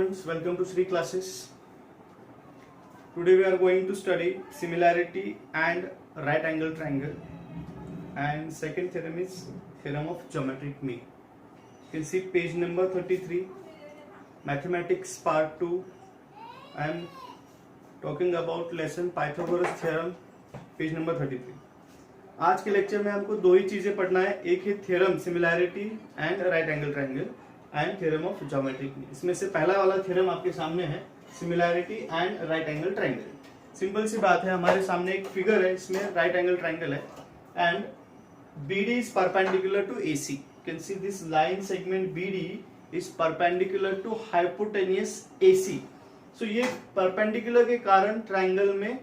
students, welcome to Sri classes. Today we are going to study similarity and right angle triangle, and second theorem is theorem of geometric mean. You can see page number 33, mathematics part 2. I am talking about lesson Pythagoras theorem, page number 33. आज के lecture में हमको दो ही चीजें पढ़ना है, एक है theorem similarity and right angle triangle and theorem of geometric mean. इसमें से पहला वाला थ्योरम आपके सामने है, similarity and right angle triangle. Simple सी बात है, हमारे सामने एक फिगर है, इसमें राइट एंगल ट्रायंगल है and BD is perpendicular to AC. You can see this line segment BD is perpendicular to hypotenuse AC. So ये परपेंडिकुलर के कारण ट्रायंगल में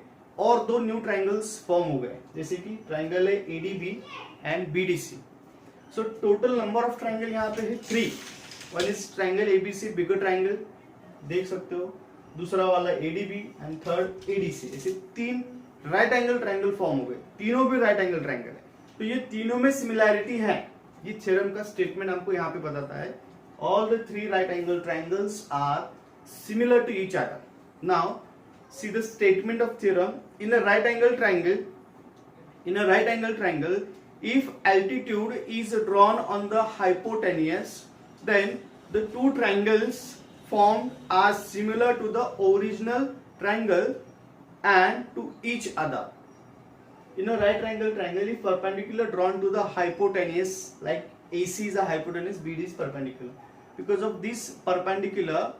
और दो न्यू ट्रायंगल्स फॉर्म हो गए, जैसे कि ट्रायंगल है ADB and BDC. So total number of triangle यहाँ पे है 3. One is triangle ABC bigger triangle, देख सकते हो, दूसरा वाला ADB एंड थर्ड ADC. ऐसे तीन राइट एंगल ट्रायंगल फॉर्म हो गए, तीनों भी राइट एंगल ट्रायंगल है. तो ये तीनों में सिमिलैरिटी है, ये थ्योरम का स्टेटमेंट हमको यहाँ पे बताता है. All the three right angle triangles are similar to each other. Now see the statement of theorem. In a right angle triangle, if altitude is drawn on the hypotenuse, then the two triangles formed are similar to the original triangle and to each other. In a right angle triangle, if perpendicular drawn to the hypotenuse, like AC is a hypotenuse, BD is perpendicular. Because of this perpendicular,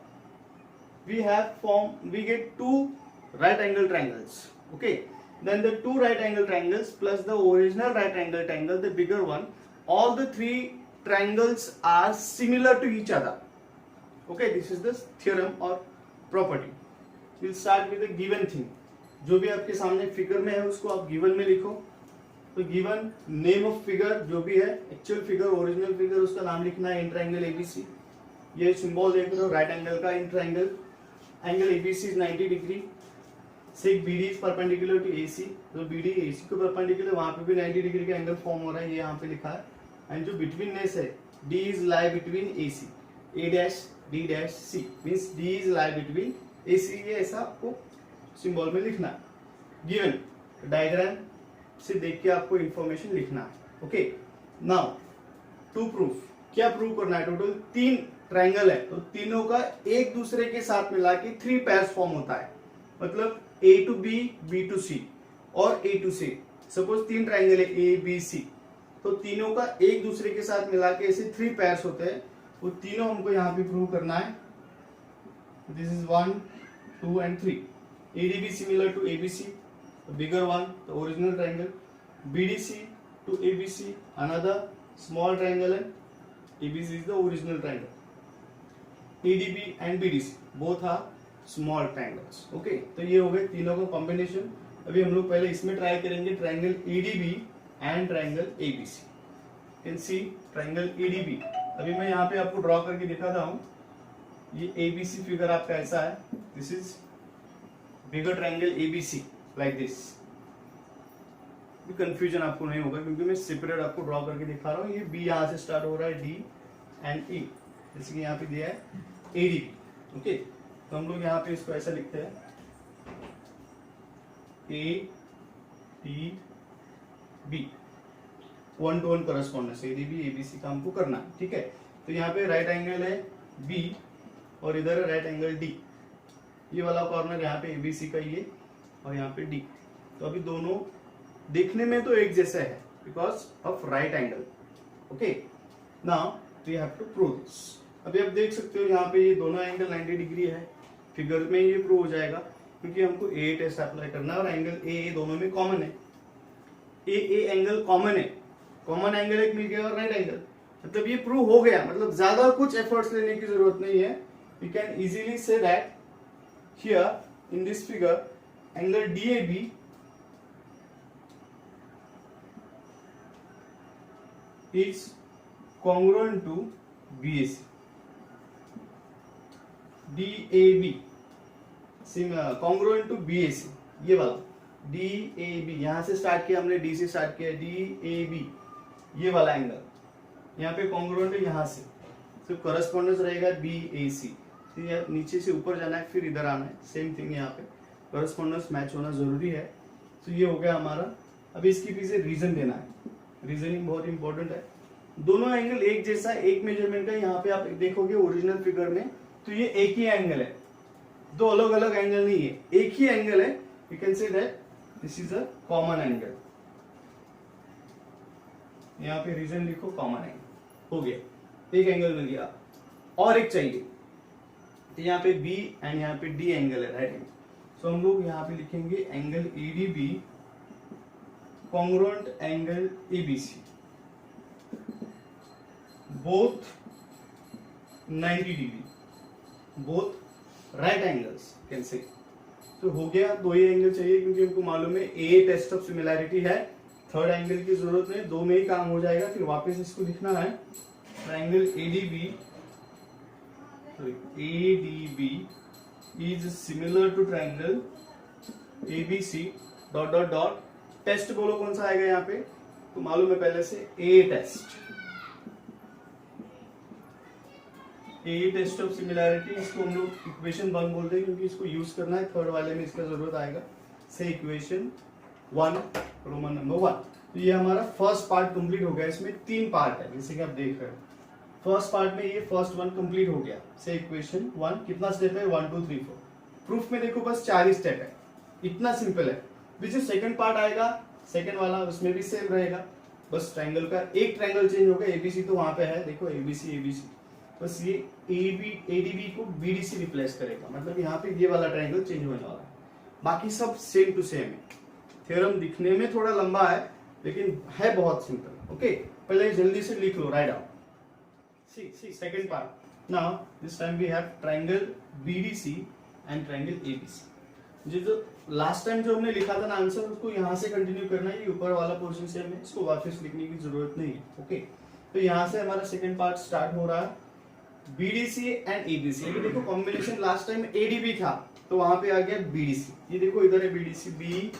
we get two right angle triangles. Okay, then the two right angle triangles plus the original right angle triangle, the bigger one, all the three triangles are similar to each other. Okay, this is the theorem or property. We'll start with the given thing. जो भी आपके सामने figure में है उसको आप given में लिखो. तो गिवन नेम ऑफ फिगर जो भी है, एक्चुअल फिगर, ओरिजिनल फिगर, उसका नाम लिखना है इन ट्रायंगल ABC. ये सिंबल देख रहे हो राइट एंगल का, in triangle angle ABC is 90 degree. सेक BD is perpendicular to AC. तो BD AC को परपेंडिकुलर, वहां पे भी 90 डिग्री का एंगल फॉर्म हो रहा है, ये यहाँ पे लिखा है. एंड जो बिटवीननेस है, D is lie between AC, A dash D dash C means D is lie between AC. ये ऐसा आपको सिंबल में लिखना है. गिवन डायग्राम से देख के आपको इंफॉर्मेशन लिखना है. ओके, नाउ टू प्रूफ, क्या प्रूव करना है? टोटल तीन ट्रायंगल है, तो तीनों का एक दूसरे के साथ मिला के 3 पेयर्स फॉर्म होता है. मतलब A to B, B to C और A to C. सपोज तीन ट्रायंगल है A B C, तो तीनों का एक दूसरे के साथ मिला के ऐसे 3 पेयर्स होते हैं. वो तीनों हमको यहाँ पे प्रूव करना है. This is 1 2 and 3. ADB similar to ABC, the bigger one, the original triangle. BDC to ABC, another small triangle, and ABC is the original triangle. ADB and BDC both are small triangles. Okay, तो ये हो गए तीनों का combination. अभी हम लोग पहले इसमें ट्राई करेंगे triangle ADB and triangle ABC. Can see triangle ADB. अभी मैं यहाँ पे आपको ड्रॉ करके दिखाता हूँ. ये ABC फिगर आपका ऐसा है. This is bigger triangle ABC like this. Confusion आपको नहीं होगा क्योंकि मैं सेपरेट आपको ड्रॉ करके दिखा रहा हूँ. ये B यहाँ से स्टार्ट हो रहा है, D एंड E, जैसे कि यहाँ पे दिया है ADB. ओके, तो हम लोग यहाँ पे इसको ऐसा लिखते हैं ADB, 1-to-1 correspondence. ADB ABC का हमको करना है. ठीक है, तो यहाँ पे राइट एंगल है B और इधर है राइट एंगल D. ये वाला कॉर्नर यहाँ पे ABC का ये और यहाँ पे D. तो अभी दोनों देखने में तो एक जैसा है because of right angle. Okay, now we have to prove this. अभी आप देख सकते हो यहाँ पे ये दोनों एंगल 90 डिग्री है. फिगर में ये प्रूव हो जाएगा क्योंकि हमको A टेस्ट अप्लाई करना है और एंगल A दोनों में कॉमन है. A एंगल कॉमन है, कॉमन एंगल एक मिल गया और राइट एंगल. मतलब ये प्रूव हो गया, मतलब ज्यादा कुछ एफर्ट्स लेने की जरूरत नहीं है. We can easily say that here in this figure angle DAB is congruent to BAC. DAB congruent to BAC. ये वाला DAB यहां से स्टार्ट किया हमने, D से स्टार्ट किया. DAB ये वाला एंगल यहाँ पे कॉन्ग्रुएंट है यहाँ से, तो करस्पॉन्डेंस रहेगा BAC. नीचे से ऊपर जाना है फिर इधर आना है, सेम थिंग यहाँ पे करस्पॉन्डेंस मैच होना जरूरी है। तो ये हो गया हमारा। अभी इसके पीछे रीजन देना है, रीजनिंग बहुत इंपॉर्टेंट है। दोनों एंगल एक जैसा, एक मेजरमेंट का, यहाँ पे आप देखोगे ओरिजिनल फिगर में तो ये एक ही एंगल है, दो अलग अलग एंगल नहीं है, एक ही एंगल है। You can say that this is a common angle. यहाँ पे रीजन लिखो कॉमन एंगल, हो गया, एक एंगल मिल गया। और एक चाहिए तो यहाँ पे बी एंड यहाँ पे डी एंगल है, राइट एंगल। सो हम लोग यहाँ पे लिखेंगे angle ADB congruent angle ABC, both 90 degree, both right angles can say. तो हो गया, दो ही एंगल चाहिए क्योंकि हमको मालूम है ए टेस्ट ऑफ सिमिलैरिटी है, थर्ड एंगल की जरूरत नहीं, दो में ही काम हो जाएगा। फिर वापस इसको लिखना है triangle ADB is similar to triangle ABC dot dot dot. Test बोलो कौन सा आएगा यहाँ पे, तो मालूम है पहले से a test, a test of similarity. इसको हम लोग इक्वेशन 1 बोलते हैं क्योंकि इसको यूज करना है, थर्ड वाले में इसका जरूरत आएगा। से इक्वेशन 1 रोमन नंबर 1। तो ये हमारा फर्स्ट पार्ट कंप्लीट हो गया। इसमें 3 पार्ट है जैसे कि आप देख रहे हो। फर्स्ट पार्ट में ये फर्स्ट 1 कंप्लीट हो गया। से इक्वेशन 1 कितना स्टेप है, 1 2 3 4। प्रूफ में देखो बस 4 ही स्टेप है, इतना सिंपल है। जो सेकंड पार्ट आएगा, सेकंड वाला, उसमें भी सेम रहेगा, बस ट्रायंगल का एक ट्रायंगल चेंज होगा। एबीसी तो वहां पे है, देखो एबीसी एबीसी, बस ये एडीबी को बीडीसी रिप्लेस करेगा, मतलब यहाँ पे ये वाला ट्रायंगल चेंज होने वाला है। बाकी सब सेम टू सेम है। थ्योरम दिखने में थोड़ा लंबा है लेकिन है बहुत सिंपल। ओके, पहले जल्दी से लिख लो, write down. C second part. Now this time we have triangle BDC and triangle ABC. जो लास्ट टाइम जो हमने लिखा था ना आंसर, उसको यहाँ से कंटिन्यू करना है। ये ऊपर वाला पोर्शन से हमें इसको वापस लिखने की जरूरत नहीं है। ओके, तो यहाँ से हमारा सेकंड पार्ट स्टार्ट हो रहा है, बीडीसी एंड एबीसी। ये देखो कॉम्बिनेशन लास्ट टाइम एडीबी था तो वहां पे आ गया बीडीसी। ये देखो इधर है बीडीसी, बी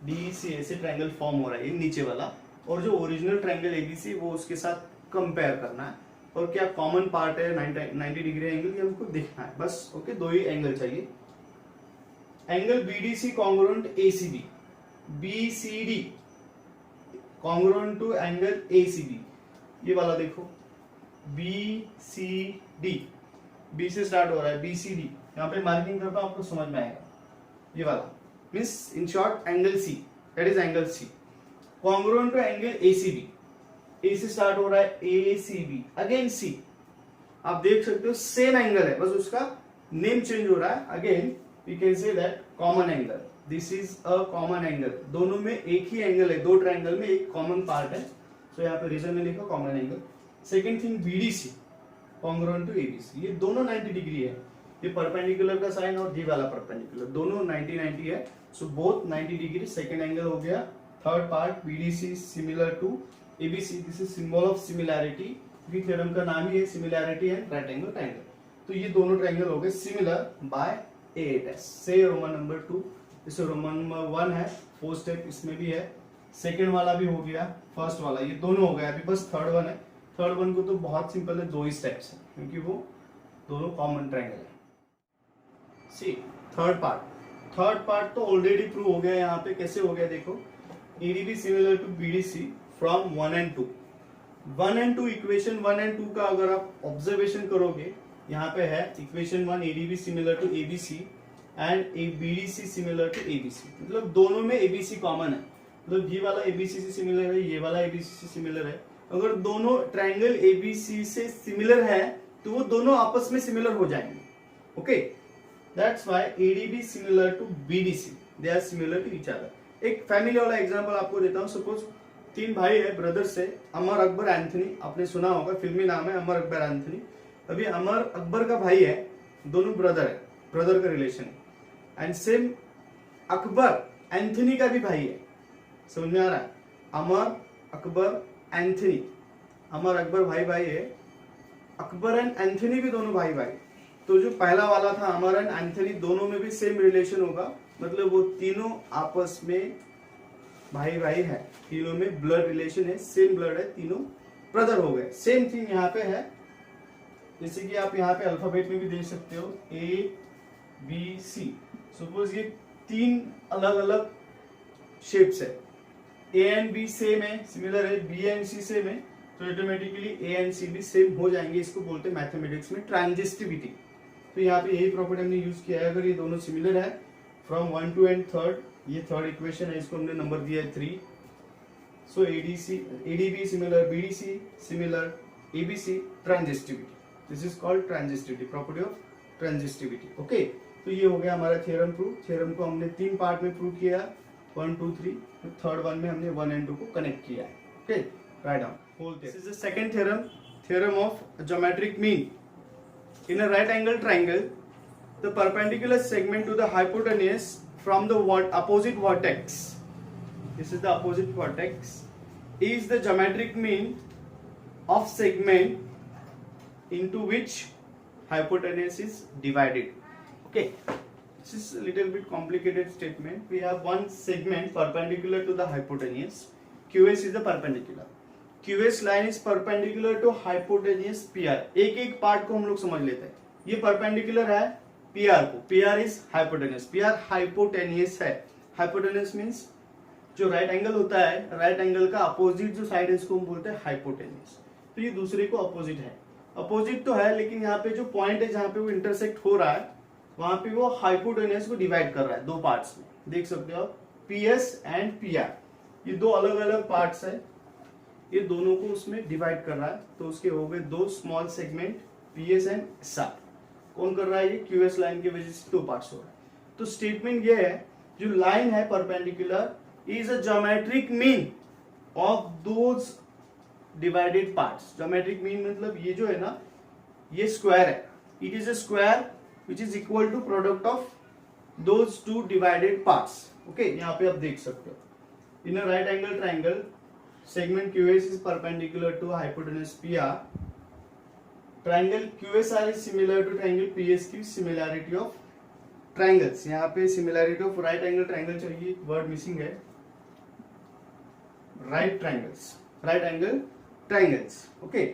डी सी, ऐसे ट्रायंगल फॉर्म हो रहा है, ये नीचे वाला। और जो ओरिजिनल ट्रायंगल एबीसी वो उसके साथ कंपेयर करना है। और क्या कॉमन पार्ट है 90 डिग्री एंगल, ये हमको देखना है बस। ओके, दो ही एंगल चाहिए। Angle BDC congruent ACB, BCD congruent to angle ACB. ये वाला देखो BCD, बी से स्टार्ट हो रहा है, BCD। यहाँ पे मार्किंग करता हूं, आपको समझ में आएगा। ये वाला means in short angle C, that is angle C congruent to angle ACB। A से स्टार्ट हो रहा है, ACB अगेन C। आप देख सकते हो सेम एंगल है, बस उसका नेम चेंज हो रहा है। Again we can say that common angle, this is a common angle. दोनों में एक ही एंगल है, दो ट्रायंगल में एक कॉमन पार्ट है। तो यहाँ पे रीजन में लिखो common angle. Second thing BDC congruent to ABC, ये दोनों 90 डिग्री है। ये परपेंडिकुलर का साइन और ये वाला परपेंडिकुलर, दोनों 90 है। So both 90 degree, second angle हो गया। Third part BDC similar to ABC, this is symbol of similarity, क्योंकि थ्योरम का नाम ही है similarity and right angle triangle. तो ये दोनों ट्रायंगल हो गए similar by a test. Say Roman number 2, इसे रोमन नंबर 1 है, 4 स्टेप इसमें भी है। सेकेंड वाला भी हो गया, फर्स्ट वाला, ये दोनों हो गया। अभी बस थर्ड वन है। थर्ड वन को तो बहुत सिंपल है, 2 ही स्टेप्स है क्योंकि वो दोनों कॉमन ट्रायंगल है। सी थर्ड पार्ट तो ऑलरेडी प्रूव हो गया। यहाँ पे कैसे हो गया देखो, ADB similar to BDC from 1 and 2। 1 and 2 equation 1 and 2 का अगर आप ऑब्जर्वेशन करोगे, यहाँ पे है equation 1 ADB similar to ABC and BDC similar to ABC, मतलब दोनों में एबीसी कॉमन है। मतलब ये वाला एबीसी से सिमिलर है, ये वाला एबीसी से सिमिलर है। अगर दोनों ट्रायंगल एबीसी से सिमिलर है तो वो दोनों आपस में सिमिलर हो जाएंगे। Okay, that's why ADB similar to BDC, they are similar to each other. एक फैमिली वाला एग्जांपल आपको देता हूं। सपोज 3 भाई है, ब्रदर्स है, अमर अकबर एंथनी, आपने सुना होगा, फिल्मी नाम है अमर अकबर एंथनी। अभी अमर अकबर का भाई है, दोनों ब्रदर है, ब्रदर का रिलेशन है। एंड सेम अकबर एंथनी का भी भाई है, समझ में आ रहा है? अमर अकबर एंथनी, अमर अकबर भाई भाई है, अकबर एंड एंथनी भी दोनों भाई भाई। तो जो पहला वाला था अमर एंड एंथनी, दोनों में भी सेम रिलेशन होगा, मतलब वो तीनों आपस में भाई भाई है, तीनों में ब्लड रिलेशन है, सेम ब्लड है, तीनों ब्रदर हो गए। सेम थिंग यहाँ पे है जैसे कि आप यहाँ पे अल्फाबेट में भी देख सकते हो ABC। सपोज ये 3 अलग अलग शेप्स है, A एंड B सेम है, सिमिलर है, B एंड C सेम है, तो ऑटोमेटिकली A एंड C भी सेम हो जाएंगे। इसको बोलते हैं मैथमेटिक्स में ट्रांजिस्टिविटी। तो यहाँ पे यही प्रॉपर्टी हमने यूज किया है। अगर ये दोनों सिमिलर है फ्रॉम 1 to एंड थर्ड, ये थर्ड इक्वेशन है, इसको हमने नंबर दिया है 3। So ADB similar, BDC similar, ABC transitivity. This is called transitivity, property of transitivity. Okay, तो ये हो गया हमारा थ्योरम प्रूफ। थ्योरम को हमने 3 पार्ट में प्रूव किया, 1 2 3। तो थर्ड वन में हमने 1 and 2 को कनेक्ट किया है। Okay, write down whole. This is the second theorem, theorem of geometric mean. In a right angle triangle, the perpendicular segment to the hypotenuse from the opposite vertex, this is the opposite vertex, is the geometric mean of segment into which hypotenuse is divided. Okay, this is a little bit complicated statement. We have one segment perpendicular to the hypotenuse. QS is the perpendicular. QS line is perpendicular to hypotenuse PR. एक एक part को हम लोग समझ लेते हैं। ये perpendicular है PR को, PR is hypotenuse, PR hypotenuse है। hypotenuse means जो राइट एंगल होता है, राइट एंगल का अपोजिट जो साइड है इसको हम बोलते हैं हाइपोटेन्यूस। तो ये दूसरे को अपोजिट है, अपोजिट तो है, लेकिन यहाँ पे जो पॉइंट है जहाँ पे वो इंटरसेक्ट हो रहा है वहां पे वो हाइपोटेन्यूस को डिवाइड कर रहा है 2 पार्ट्स में। देख सकते हो आप, PS एंड PR, ये 2 अलग अलग पार्ट्स है, ये दोनों को उसमें डिवाइड कर रहा है। तो उसके हो गए 2 small segment PS and SR। कौन कर रहा है? ये QS लाइन की वजह से 2 पार्ट्स हो रहा है। तो स्टेटमेंट ये है, जो लाइन है perpendicular is a geometric mean of those divided parts. Geometric mean मतलब ये जो है ना, ये स्क्वायर है, it is a square which is equal to product of those 2 divided parts. Okay, यहाँ पे आप देख सकते हो, in a right angle triangle segment QS is perpendicular to hypotenuse PR. Triangle QSR is similar to triangle PSQ. Similarity of triangles, यहाँ पे similarity of right angle triangle चाहिए, word missing है, right triangles, right angle triangles. Okay,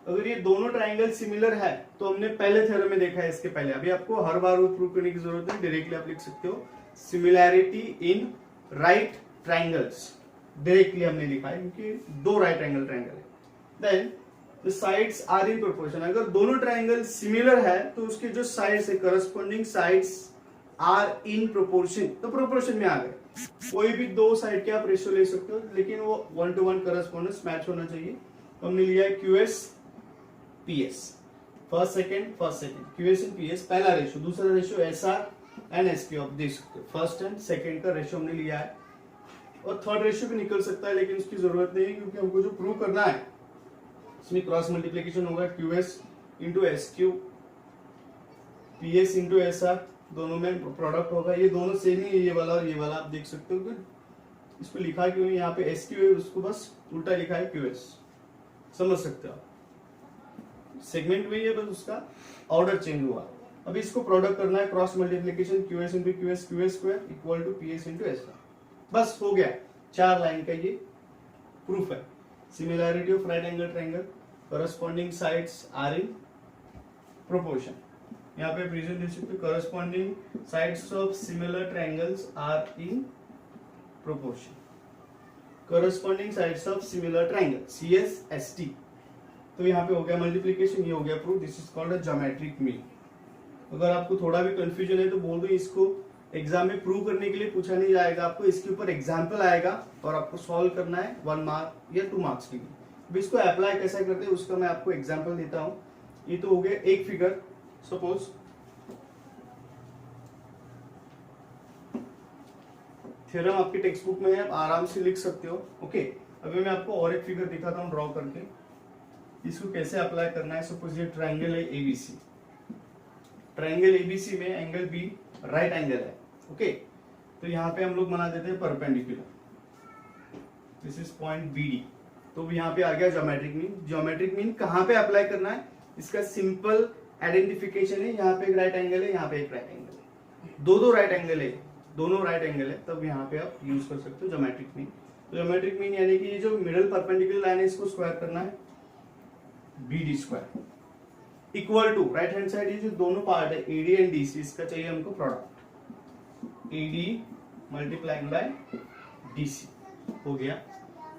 अगर ये दोनों triangle similar है तो हमने पहले थ्योरम में देखा है इसके पहले। अभी आपको हर बार वो प्रूव करने की जरूरत नहीं, डायरेक्टली आप लिख सकते हो similarity in right triangles. Directly हमने लिखा है क्योंकि 2 राइट एंगल ट्राइंगल है। Then the sides are in proportion. अगर दोनों ट्राइंगल सिमिलर है तो उसके जो साइड्स है, corresponding sides are in proportion, तो प्रोपोर्शन में आ गए। कोई भी 2 साइड के आप रेशियो ले सकते हो, लेकिन वो 1 to 1 करस्पॉन्डेंस मैच होना चाहिए। तो हमने लिया है QS PS, first second QS and PS पहला रेशियो, दूसरा रेशियो SR एंड SP। आप देख सकते हो फर्स्ट एंड सेकंड का रेशियो हमने लिया है, और थर्ड रेशियो भी निकल सकता है, लेकिन उसकी जरूरत नहीं है क्योंकि हमको जो प्रूव करना है इसमें क्रॉस मल्टीप्लिकेशन होगा, QS into SQ, PS into SR, दोनों में प्रोडक्ट होगा। ये दोनों सेम ही है, ये वाला और ये वाला। आप देख सकते हो कि इसको लिखा क्यों है, यहाँ पे SQ है, उसको बस उल्टा लिखा है QS, समझ सकते हो आप। सेगमेंट में है, बस उसका ऑर्डर चेंज हुआ। अब इसको प्रोडक्ट करना है, cross multiplication, QS into QS, QS square equal to PS into SR। बस हो गया, 4 लाइन का ये प्रूफ है। Similarity of right angle triangle, corresponding sides are in proportion. यहाँ पे प्रेजेंट देख सकते हो, corresponding sides of similar triangles are in proportion. Corresponding sides of similar triangle CSST। तो यहाँ पे हो गया मल्टीप्लीकेशन, ये हो गया proof. This is called a geometric mean. अगर आपको थोड़ा भी कंफ्यूजन है तो बोल दो, इसको एग्जाम में प्रूव करने के लिए पूछा नहीं जाएगा आपको, इसके ऊपर एग्जाम्पल आएगा और आपको सॉल्व करना है 1 मार्क या 2 मार्क्स के लिए। अब इसको अप्लाई कैसे करते हैं उसका मैं आपको एग्जाम्पल देता हूँ। ये तो हो गया एक फिगर, सपोज थ्योरम आपकी टेक्स्ट बुक में है, आप आराम से लिख सकते हो। ओके, अभी मैं आपको और एक फिगर दिखाता हूँ ड्रॉ करके, इसको कैसे अप्लाई करना है। सपोज ये ट्राइंगल है ABC, ट्राइंगल ABC में एंगल B राइट एंगल है। ओके, तो यहाँ पे हम लोग बना देते हैं perpendicular, this is point BD। तो यहाँ पे आ गया ज्योमेट्रिक मीन। ज्योमेट्रिक मीन कहाँ पे अप्लाई करना है, इसका सिंपल आइडेंटिफिकेशन है। यहाँ पे एक राइट एंगल है, यहाँ पे एक राइट एंगल है, दो राइट एंगल है, दोनों राइट एंगल है, तब यहाँ पे आप यूज कर सकते हो ज्योमेट्रिक मीन। तो ज्योमेट्रिक मीन यानी कि ये जो मिडल परपेंडिकुलर लाइन है इसको स्क्वायर करना है, BD square. Equal to right hand side, ये जो दोनों पार्ट है एडी एंड डीसी, इसका चाहिए हमको product, AD multiplying by DC, हो गया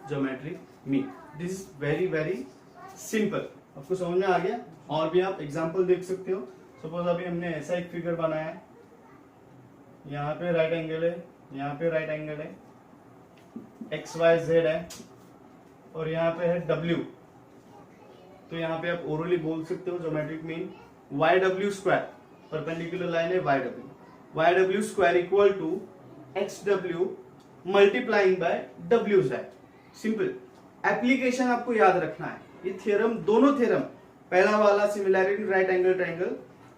geometric mean. This is very very simple, आपको समझ में आ गया। और भी आप एग्जांपल देख सकते हो। सपोज अभी हमने ऐसा एक फिगर बनाया है, यहाँ पे राइट एंगल है, यहाँ पे राइट एंगल है, एक्स वाई जेड है, और यहाँ पे है डब्ल्यू। तो यहाँ पे आप ओरली बोल सकते हो geometric mean Y W square, perpendicular line है Y W square equal to X W multiplying by W Z. Simple. Application आपको याद रखना है, ये थ्योरम, दोनों थ्योरम, पहला वाला similarity right angle triangle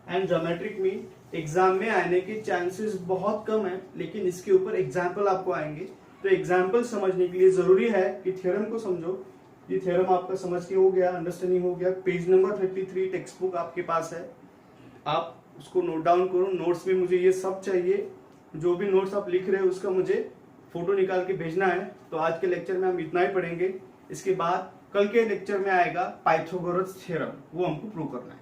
and geometric mean, exam में आने के चांसेस बहुत कम है, लेकिन इसके ऊपर एग्जाम्पल आपको आएंगे। तो एग्जाम्पल समझने के लिए जरूरी है कि थ्योरम को समझो। ये थ्योरम आपका समझ के हो गया, अंडरस्टैंडिंग हो गया। पेज नंबर 33 टेक्स्ट बुक आपके पास है, आप उसको नोट डाउन करो। नोट्स में मुझे ये सब चाहिए, जो भी नोट्स आप लिख रहे हो उसका मुझे फोटो निकाल के भेजना है। तो आज के लेक्चर में हम इतना ही पढ़ेंगे। इसके बाद कल के लेक्चर में आएगा पाइथागोरस थ्योरम, वो हमको प्रूव करना है।